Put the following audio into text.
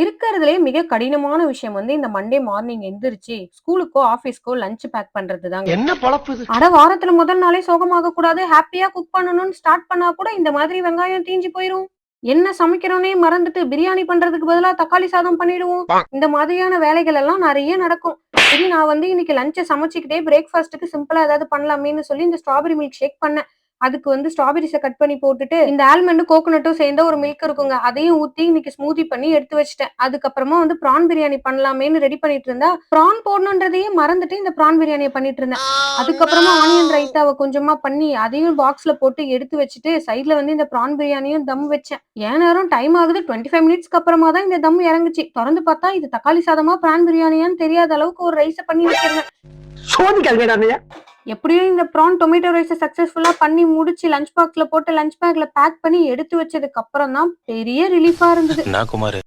இருக்கிறதுலயே மிக கடினமான விஷயம் வந்து இந்த மண்டே மார்னிங் எந்திரிச்சு ஸ்கூலுக்கோ ஆபீஸ்க்கோ லஞ்ச் பேக் பண்றது தாங்க. என்ன பொழப்பு இது? அட வாரத்துல முதல் நாளே சோகமாக கூடாது, ஹாப்பியா குக் பண்ணணும்னு ஸ்டார்ட் பண்ணா கூட இந்த மாதிரி வெங்காயம் தீஞ்சு போயிரும். என்ன சமைக்கிறோனே மறந்துட்டு பிரியாணி பண்றதுக்கு பதிலா தக்காளி சாதம் பண்ணிடுவோம். இந்த மாதிரியான வேலைகள் எல்லாம் நிறைய நடக்கும். சரி, நான் வந்து இன்னைக்கு லஞ்ச சமைச்சுக்கிட்டே பிரேக்ஃபாஸ்ட்டுக்கு சிம்பிளா ஏதாவது பண்ணலாமேன்னு சொல்லி இந்த ஸ்ட்ராபெரி மில்க் ஷேக் பண்ணேன். அதுக்கு வந்து ஸ்ட்ராபெரிஸ கட் பண்ணி போட்டுட்டு, இந்த ஆல்மண்டும், கோகனட்டும் சேர்ந்த ஒரு மில்க் இருக்குங்க. அதையும் ஊத்தி இன்னைக்கு ஸ்மூதி பண்ணி எடுத்து வச்சுட்டேன். அதுக்கப்புறமா வந்து ப்ரான் பிரியாணி பண்ணலாமேன்னு ரெடி பண்ணிட்டு இருந்தா, ப்ரான் போடணுன்றதையே மறந்துட்டு இந்த ப்ரான் பிரியாணிய பண்ணிட்டு இருந்தேன். அதுக்கப்புறமா ஆனியன் ரைத்தாவ கொஞ்சமா பண்ணி, அதையும் பாக்ஸ்ல போட்டு எடுத்து வச்சுட்டு, சைடுல வந்து இந்த ப்ரான் பிரியாணியும் தம் வச்சேன். ஏன் நேரம் டைம் ஆகுது, 25 மினிட்ஸ்க்கு அப்புறமா தான் இந்த தம் இறங்குச்சு. தொறந்து பார்த்தா இது தக்காளி சாதமா, ப்ரான் பிரியாணியான்னு தெரியாத அளவுக்கு ஒரு ரைஸ பண்ணி வச்சிருந்தேன். சோதிக்காதீங்கடா. எப்படியும் இந்த ப்ரான் டொமேட்டோ ரைஸ சக்சஸ்ஃபுல்லா பண்ணி முடிச்சு லஞ்ச் பாக்ஸ்ல போட்டு லஞ்ச் பேக்ல பேக் பண்ணி எடுத்து வச்சதுக்கு அப்புறம் தான் பெரிய ரிலீஃபா இருந்தது.